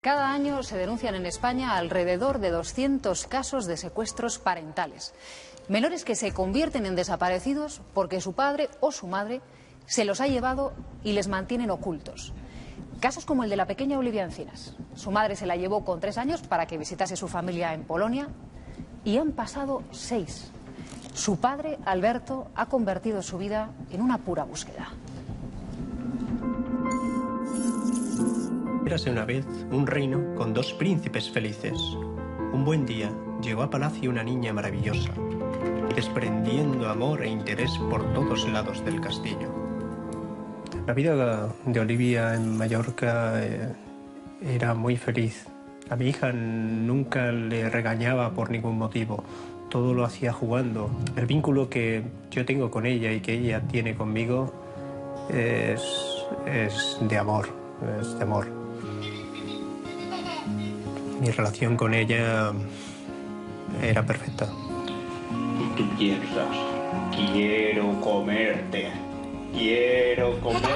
Cada año se denuncian en España alrededor de 200 casos de secuestros parentales. Menores que se convierten en desaparecidos porque su padre o su madre se los ha llevado y les mantienen ocultos. Casos como el de la pequeña Olivia Encinas. Su madre se la llevó con 3 años para que visitase su familia en Polonia y han pasado 6. Su padre, Alberto, ha convertido su vida en una pura búsqueda. Érase una vez un reino con 2 príncipes felices. Un buen día llegó a palacio una niña maravillosa, desprendiendo amor e interés por todos lados del castillo. La vida de Olivia en Mallorca era muy feliz. A mi hija nunca le regañaba por ningún motivo. Todo lo hacía jugando. El vínculo que yo tengo con ella y que ella tiene conmigo es de amor, es de amor. Mi relación con ella era perfecta. ¿Y qué piensas? Quiero comerte. Quiero comerte.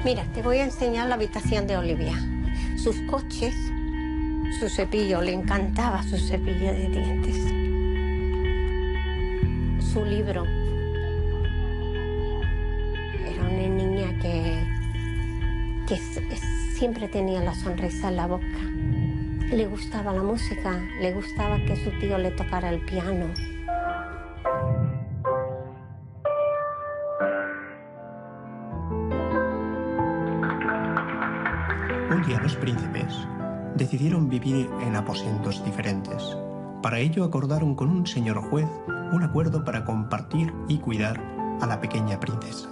Mira, te voy a enseñar la habitación de Olivia. Sus coches, su cepillo, le encantaba su cepillo de dientes. Su libro. Era una niña que siempre tenía la sonrisa en la boca. Le gustaba la música, le gustaba que su tío le tocara el piano. Un día los príncipes decidieron vivir en aposentos diferentes. Para ello acordaron con un señor juez un acuerdo para compartir y cuidar a la pequeña princesa.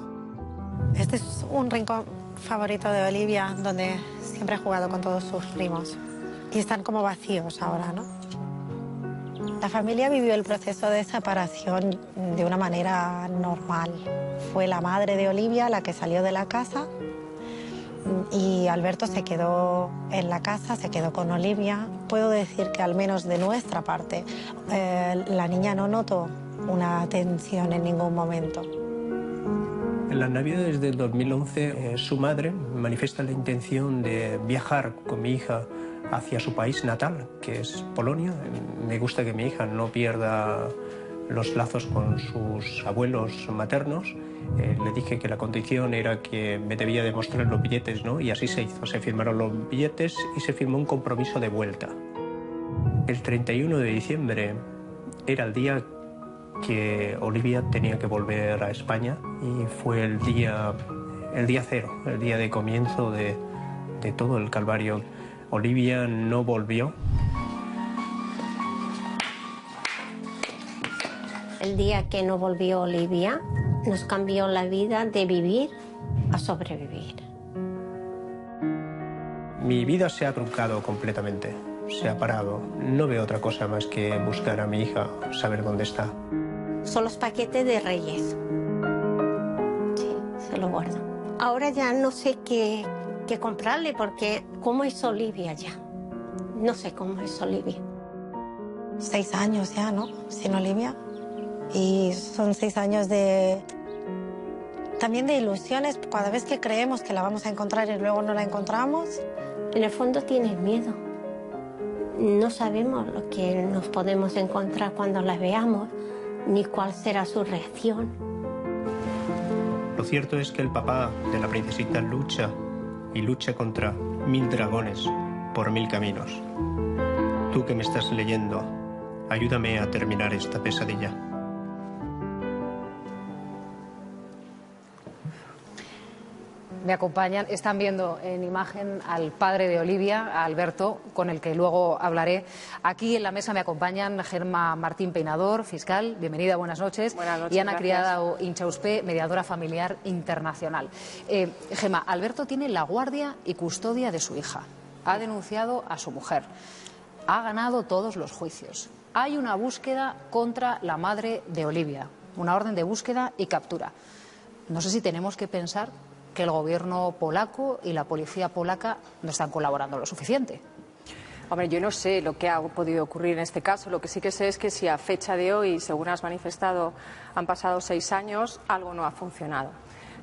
Este es un rincón favorito de Olivia, donde siempre ha jugado con todos sus primos. Y están como vacíos ahora, ¿no? La familia vivió el proceso de separación de una manera normal. Fue la madre de Olivia la que salió de la casa y Alberto se quedó en la casa, se quedó con Olivia. Puedo decir que al menos de nuestra parte, la niña no notó una tensión en ningún momento. En las Navidades del 2011, su madre manifiesta la intención de viajar con mi hija hacia su país natal, que es Polonia. Me gusta que mi hija no pierda los lazos con sus abuelos maternos. Le dije que la condición era que me debía demostrar los billetes, ¿no? Y así se hizo. Se firmaron los billetes y se firmó un compromiso de vuelta. El 31 de diciembre era el día que Olivia tenía que volver a España y fue el día cero, el día de comienzo de todo el calvario. Olivia no volvió. El día que no volvió Olivia, nos cambió la vida de vivir a sobrevivir. Mi vida se ha truncado completamente, se ha parado. No veo otra cosa más que buscar a mi hija, saber dónde está. Son los paquetes de Reyes. Sí, se lo guardo. Ahora ya no sé qué comprarle porque ¿cómo es Olivia ya? No sé cómo es Olivia. 6 años ya, ¿no? Sin Olivia. Y son 6 años también de ilusiones. Cada vez que creemos que la vamos a encontrar y luego no la encontramos. En el fondo tienes miedo. No sabemos lo que nos podemos encontrar cuando la veamos, ni cuál será su reacción. Lo cierto es que el papá de la princesita lucha y lucha contra 1000 dragones por 1000 caminos. Tú que me estás leyendo, ayúdame a terminar esta pesadilla. Me acompañan, están viendo en imagen al padre de Olivia, a Alberto, con el que luego hablaré. Aquí en la mesa me acompañan Gemma Martín Peinador, fiscal, bienvenida, buenas noches. Buenas noches, y Ana gracias. Criado Inchauspe, mediadora familiar internacional. Gemma, Alberto tiene la guardia y custodia de su hija. Ha denunciado a su mujer. Ha ganado todos los juicios. Hay una búsqueda contra la madre de Olivia, una orden de búsqueda y captura. No sé si tenemos que pensar que el gobierno polaco y la policía polaca no están colaborando lo suficiente. Hombre, yo no sé lo que ha podido ocurrir en este caso. Lo que sí que sé es que si a fecha de hoy, según has manifestado, han pasado 6 años, algo no ha funcionado.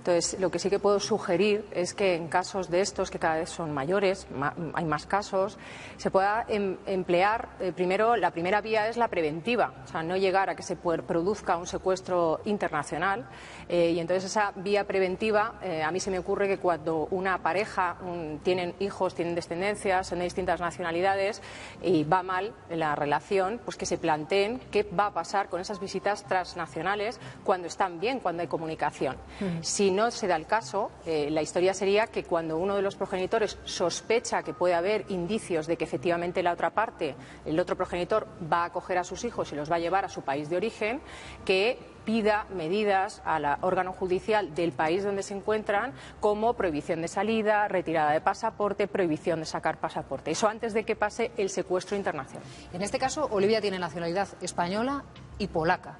Entonces, lo que sí que puedo sugerir es que en casos de estos, que cada vez son mayores, hay más casos, se pueda emplear, primero, la primera vía es la preventiva, o sea, no llegar a que se produzca un secuestro internacional, y entonces esa vía preventiva, a mí se me ocurre que cuando una pareja tienen hijos, tienen descendencia, son de distintas nacionalidades y va mal la relación, pues que se planteen qué va a pasar con esas visitas transnacionales cuando están bien, cuando hay comunicación. Si no se da el caso, la historia sería que cuando uno de los progenitores sospecha que puede haber indicios de que efectivamente la otra parte, el otro progenitor, va a acoger a sus hijos y los va a llevar a su país de origen, que pida medidas al órgano judicial del país donde se encuentran, como prohibición de salida, retirada de pasaporte, prohibición de sacar pasaporte. Eso antes de que pase el secuestro internacional. En este caso, Olivia tiene nacionalidad española y polaca.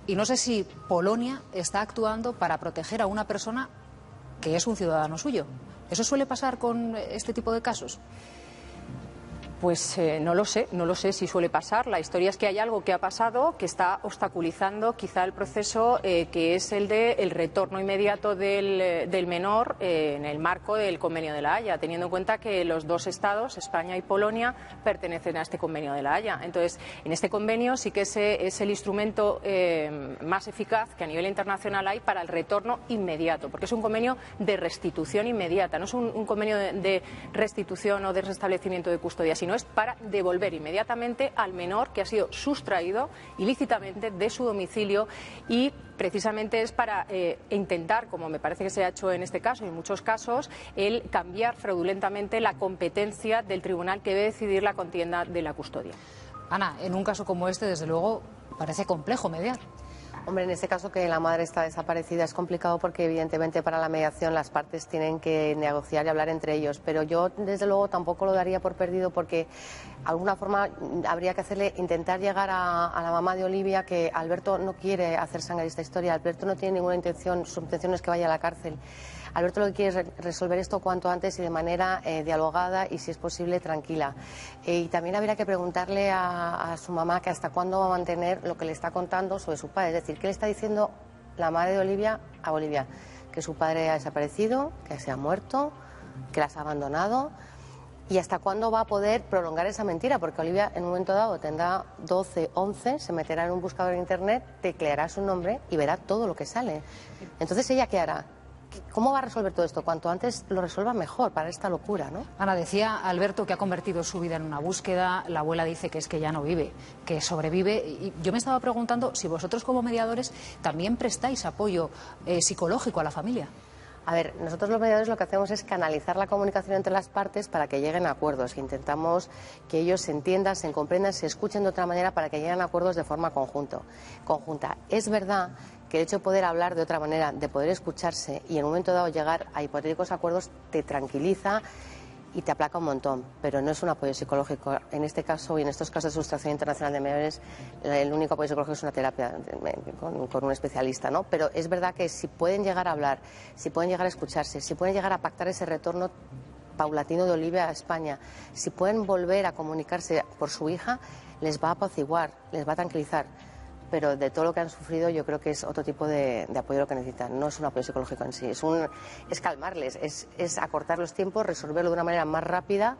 Y no sé si Polonia está actuando para proteger a una persona que es un ciudadano suyo. ¿Eso suele pasar con este tipo de casos? Pues no lo sé si suele pasar. La historia es que hay algo que ha pasado que está obstaculizando quizá el proceso, que es el del retorno inmediato del menor en el marco del Convenio de La Haya, teniendo en cuenta que los dos estados, España y Polonia, pertenecen a este Convenio de La Haya. Entonces, en este convenio sí que ese es el instrumento más eficaz que a nivel internacional hay para el retorno inmediato, porque es un convenio de restitución inmediata, no es un convenio de restitución o de restablecimiento de custodia, sino es para devolver inmediatamente al menor que ha sido sustraído ilícitamente de su domicilio, y precisamente es para intentar, como me parece que se ha hecho en este caso y en muchos casos, el cambiar fraudulentamente la competencia del tribunal que debe decidir la contienda de la custodia. Ana, en un caso como este, desde luego, parece complejo mediar. Hombre, en este caso que la madre está desaparecida es complicado porque evidentemente para la mediación las partes tienen que negociar y hablar entre ellos, pero yo desde luego tampoco lo daría por perdido, porque de alguna forma habría que intentar llegar a la mamá de Olivia, que Alberto no quiere hacer sangre esta historia, Alberto no tiene ninguna intención, su intención es que vaya a la cárcel. Alberto lo que quiere es resolver esto cuanto antes y de manera dialogada y, si es posible, tranquila. Y también habría que preguntarle a su mamá que hasta cuándo va a mantener lo que le está contando sobre su padre. Es decir, ¿qué le está diciendo la madre de Olivia a Olivia? Que su padre ha desaparecido, que se ha muerto, que las ha abandonado. ¿Y hasta cuándo va a poder prolongar esa mentira? Porque Olivia en un momento dado tendrá 12, 11, se meterá en un buscador en internet, tecleará su nombre y verá todo lo que sale. Entonces, ¿ella qué hará? ¿Cómo va a resolver todo esto? Cuanto antes lo resuelva, mejor para esta locura, ¿no? Ana, decía Alberto que ha convertido su vida en una búsqueda. La abuela dice que es que ya no vive, que sobrevive. Y yo me estaba preguntando si vosotros, como mediadores, también prestáis apoyo psicológico a la familia. A ver, nosotros los mediadores lo que hacemos es canalizar la comunicación entre las partes para que lleguen a acuerdos. Intentamos que ellos se entiendan, se comprendan, se escuchen de otra manera para que lleguen a acuerdos de forma conjunta. Es verdad que el hecho de poder hablar de otra manera, de poder escucharse y en un momento dado llegar a hipotéticos acuerdos, te tranquiliza y te aplaca un montón, pero no es un apoyo psicológico. En este caso y en estos casos de sustracción internacional de menores, el único apoyo psicológico es una terapia con un especialista, ¿no? Pero es verdad que si pueden llegar a hablar, si pueden llegar a escucharse, si pueden llegar a pactar ese retorno paulatino de Olivia a España, si pueden volver a comunicarse por su hija, les va a apaciguar, les va a tranquilizar. Pero de todo lo que han sufrido yo creo que es otro tipo de apoyo lo que necesitan. No es un apoyo psicológico en sí, es calmarles, es acortar los tiempos, resolverlo de una manera más rápida,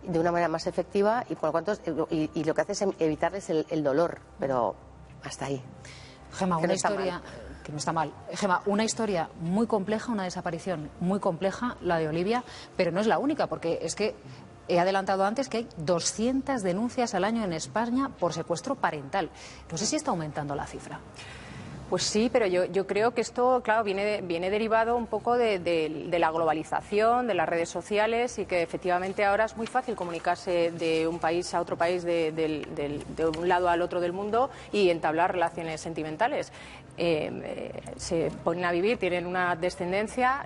de una manera más efectiva y por lo tanto y lo que hace es evitarles el dolor, pero hasta ahí. Gemma, una historia que no está mal. Gemma, una historia muy compleja, una desaparición muy compleja, la de Olivia, pero no es la única, porque es que he adelantado antes que hay 200 denuncias al año en España por secuestro parental. No sé si está aumentando la cifra. Pues sí, pero yo creo que esto, claro, viene derivado un poco de la globalización, de las redes sociales, y que efectivamente ahora es muy fácil comunicarse de un país a otro país, de un lado al otro del mundo, y entablar relaciones sentimentales. Se ponen a vivir, tienen una descendencia,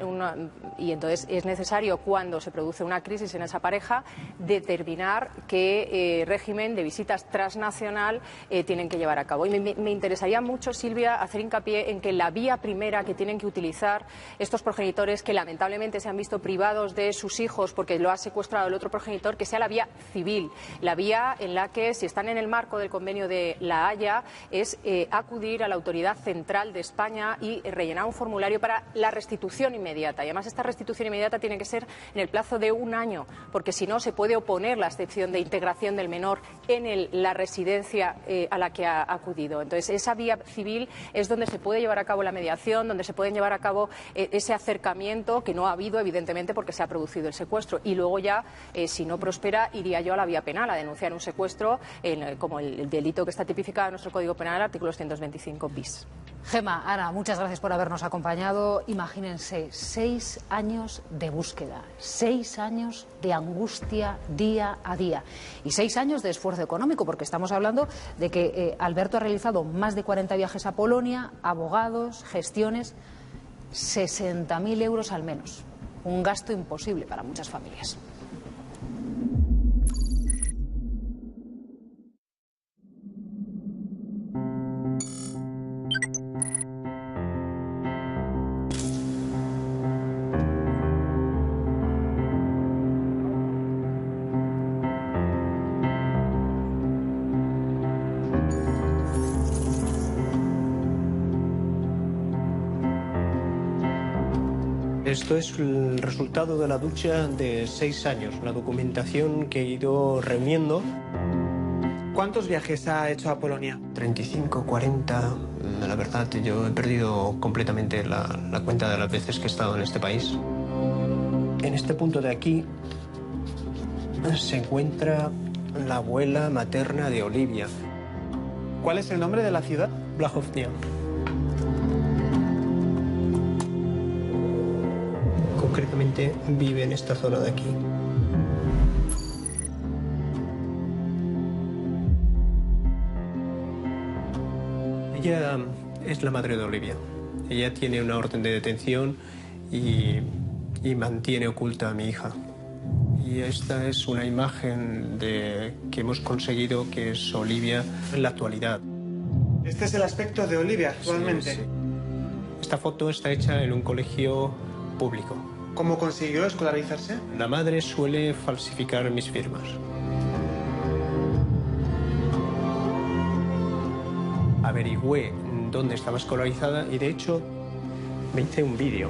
y entonces es necesario, cuando se produce una crisis en esa pareja, determinar qué régimen de visitas transnacional tienen que llevar a cabo. Y me interesaría mucho, Silvia, hacer hacer hincapié en que la vía primera que tienen que utilizar estos progenitores que lamentablemente se han visto privados de sus hijos porque lo ha secuestrado el otro progenitor, que sea la vía civil, la vía en la que, si están en el marco del convenio de La Haya, es acudir a la autoridad central de España y rellenar un formulario para la restitución inmediata. Y además esta restitución inmediata tiene que ser en el plazo de 1 año, porque si no se puede oponer la excepción de integración del menor en la residencia a la que ha acudido. Entonces esa vía civil es donde se puede llevar a cabo la mediación, donde se pueden llevar a cabo ese acercamiento que no ha habido evidentemente porque se ha producido el secuestro. Y luego ya, si no prospera, iría yo a la vía penal, a denunciar un secuestro como el delito que está tipificado en nuestro Código Penal, artículo 225 bis. Gemma, Ana, muchas gracias por habernos acompañado. Imagínense, 6 años de búsqueda, 6 años de angustia día a día y 6 años de esfuerzo económico, porque estamos hablando de que Alberto ha realizado más de 40 viajes a Polonia, abogados, gestiones, 60.000 euros al menos. Un gasto imposible para muchas familias. Esto es el resultado de la lucha de 6 años, la documentación que he ido reuniendo. ¿Cuántos viajes ha hecho a Polonia? 35, 40, la verdad yo he perdido completamente la cuenta de las veces que he estado en este país. En este punto de aquí se encuentra la abuela materna de Olivia. ¿Cuál es el nombre de la ciudad? Blachownia. Concretamente vive en esta zona de aquí. Ella es la madre de Olivia. Ella tiene una orden de detención y mantiene oculta a mi hija. Y esta es una imagen que hemos conseguido, que es Olivia en la actualidad. Este es el aspecto de Olivia actualmente. Sí, sí. Esta foto está hecha en un colegio público. ¿Cómo consiguió escolarizarse? La madre suele falsificar mis firmas. Averigüé dónde estaba escolarizada y de hecho me hice un vídeo.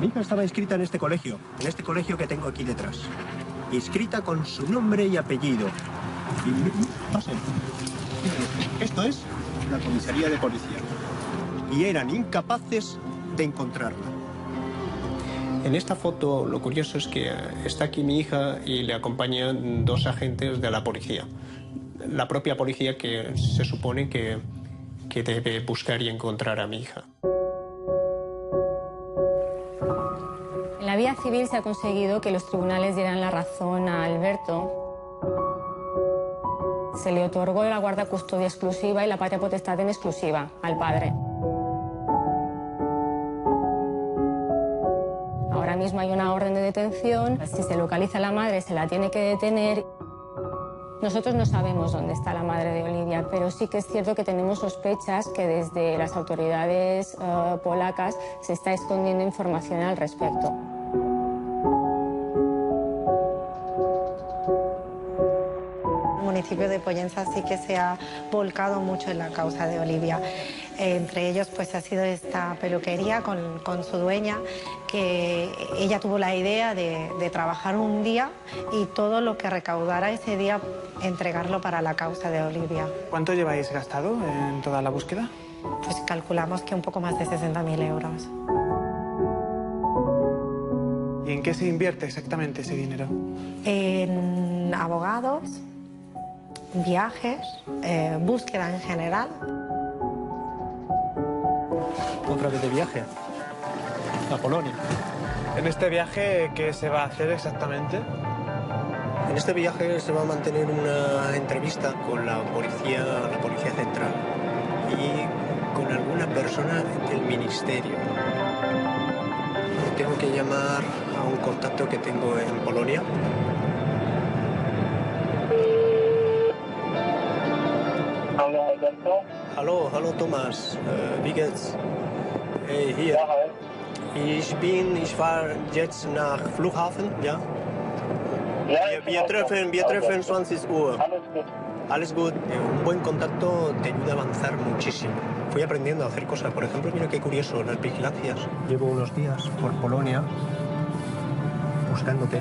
Mi hija estaba inscrita en este colegio que tengo aquí detrás. Inscrita con su nombre y apellido. Pasen. Esto es la comisaría de policía. Y eran incapaces de encontrarla. En esta foto lo curioso es que está aquí mi hija y le acompañan 2 agentes de la policía. La propia policía que se supone que debe buscar y encontrar a mi hija. En la vía civil se ha conseguido que los tribunales dieran la razón a Alberto. Se le otorgó la guarda custodia exclusiva y la patria potestad en exclusiva al padre. Ahora mismo hay una orden de detención. Si se localiza a la madre, se la tiene que detener. Nosotros no sabemos dónde está la madre de Olivia, pero sí que es cierto que tenemos sospechas que desde las autoridades polacas se está escondiendo información al respecto. El municipio de Pollensa sí que se ha volcado mucho en la causa de Olivia. Entre ellos pues ha sido esta peluquería con su dueña, que ella tuvo la idea de trabajar un día y todo lo que recaudara ese día entregarlo para la causa de Olivia. ¿Cuánto lleváis gastado en toda la búsqueda? Pues calculamos que un poco más de 60.000 euros. ¿Y en qué se invierte exactamente ese dinero? En abogados, viajes, búsqueda en general. Otra vez de viaje a Polonia. ¿En este viaje qué se va a hacer exactamente? En este viaje se va a mantener una entrevista con la policía central y con alguna persona del ministerio. Tengo que llamar a un contacto que tengo en Polonia. Halo, Hallo Thomas, wie geht's? Hier. Ich war jetzt nach Flughafen, ja? Wir treffen 20 Uhr. Alles gut. Un buen contacto te ayuda a avanzar muchísimo. Fui aprendiendo a hacer cosas. Por ejemplo, mira qué curioso, las vigilancias. Llevo unos días por Polonia buscándote.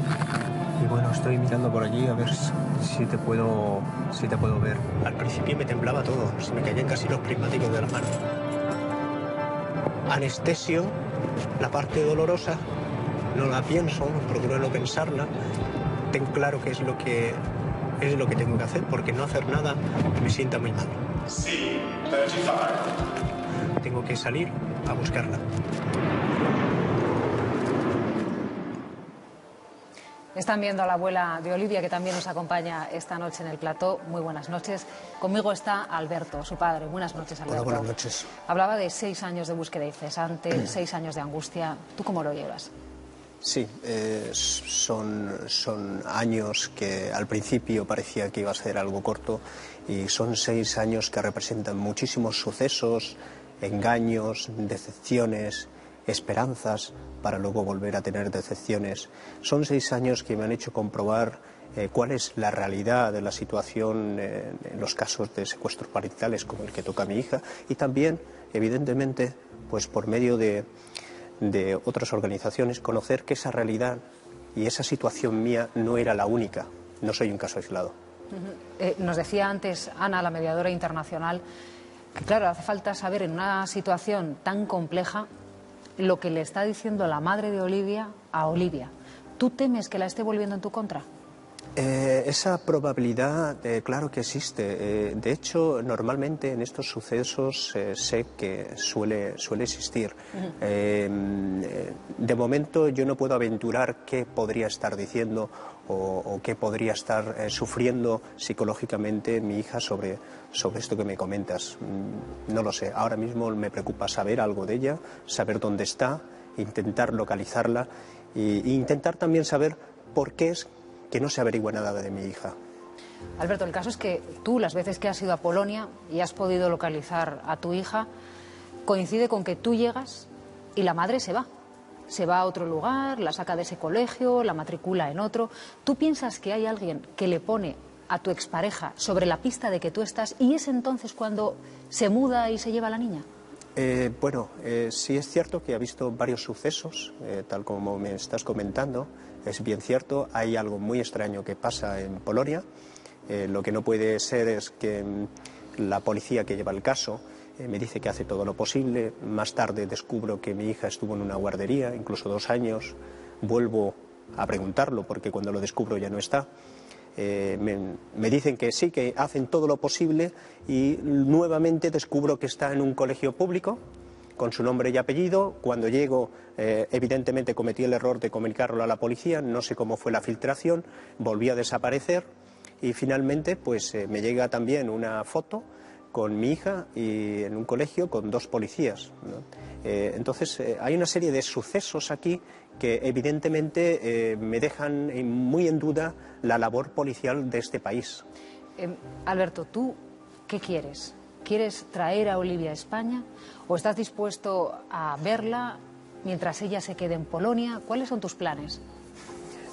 Y bueno, estoy mirando por allí a ver si te puedo ver. Al principio me temblaba todo, se me caían casi los prismáticos de la mano. Anestesio, la parte dolorosa, no la pienso, procuro no pensarla. Ten claro qué es lo que tengo que hacer, porque no hacer nada me sienta muy mal. Sí, 35. Tengo que salir a buscarla. Están viendo a la abuela de Olivia, que también nos acompaña esta noche en el plató. Muy buenas noches. Conmigo está Alberto, su padre. Buenas noches, Alberto. Hola, buenas noches. Hablaba de 6 años de búsqueda incesante, 6 años de angustia. ¿Tú cómo lo llevas? Sí, son años que al principio parecía que iba a ser algo corto y son 6 años que representan muchísimos sucesos, engaños, decepciones, esperanzas para luego volver a tener decepciones. Son 6 años que me han hecho comprobar cuál es la realidad de la situación en los casos de secuestros parentales como el que toca a mi hija y también, evidentemente, pues por medio de otras organizaciones, conocer que esa realidad y esa situación mía no era la única, no soy un caso aislado. Nos decía antes Ana, la mediadora internacional, que claro, hace falta saber en una situación tan compleja lo que le está diciendo la madre de Olivia a Olivia. ¿Tú temes que la esté volviendo en tu contra? Esa probabilidad, claro que existe. De hecho, normalmente en estos sucesos sé que suele existir. De momento yo no puedo aventurar qué podría estar diciendo o qué podría estar sufriendo psicológicamente mi hija sobre esto que me comentas. No lo sé. Ahora mismo me preocupa saber algo de ella, saber dónde está, intentar localizarla e intentar también saber por qué es que no se averigua nada de mi hija. Alberto, el caso es que tú, las veces que has ido a Polonia y has podido localizar a tu hija, coincide con que tú llegas y la madre se va. Se va a otro lugar, la saca de ese colegio, la matricula en otro. ¿Tú piensas que hay alguien que le pone a tu expareja sobre la pista de que tú estás y es entonces cuando se muda y se lleva a la niña? Sí es cierto que ha visto varios sucesos, tal como me estás comentando. Es bien cierto, hay algo muy extraño que pasa en Polonia. Lo que no puede ser es que la policía que lleva el caso me dice que hace todo lo posible. Más tarde descubro que mi hija estuvo en una guardería, incluso 2 años. Vuelvo a preguntarlo porque cuando lo descubro ya no está. Me dicen que sí, que hacen todo lo posible y nuevamente descubro que está en un colegio público con su nombre y apellido. Cuando llego, evidentemente cometí el error de comunicarlo a la policía, no sé cómo fue la filtración, volví a desaparecer y finalmente pues me llega también una foto con mi hija y en un colegio con 2 policías, ¿no? Entonces hay una serie de sucesos aquí que evidentemente me dejan muy en duda la labor policial de este país. Alberto, ¿tú qué quieres? ¿Quieres traer a Olivia a España o estás dispuesto a verla mientras ella se quede en Polonia? ¿Cuáles son tus planes?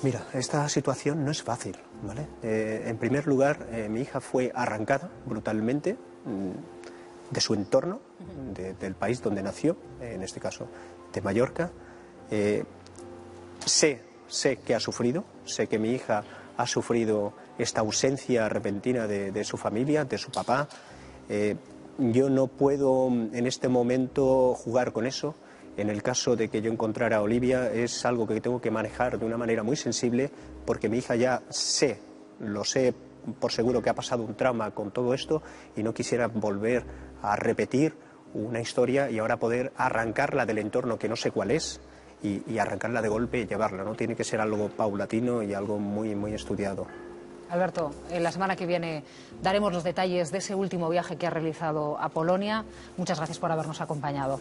Mira, esta situación no es fácil, ¿vale? En primer lugar, mi hija fue arrancada brutalmente de su entorno, del país donde nació, en este caso de Mallorca. Sé que ha sufrido, sé que mi hija ha sufrido esta ausencia repentina de su familia, de su papá. Yo no puedo en este momento jugar con eso. En el caso de que yo encontrara a Olivia es algo que tengo que manejar de una manera muy sensible porque mi hija ya lo sé por seguro que ha pasado un trauma con todo esto y no quisiera volver a repetir una historia y ahora poder arrancarla del entorno que no sé cuál es y arrancarla de golpe y llevarla, ¿no? Tiene que ser algo paulatino y algo muy, muy estudiado. Alberto, la semana que viene daremos los detalles de ese último viaje que ha realizado a Polonia. Muchas gracias por habernos acompañado.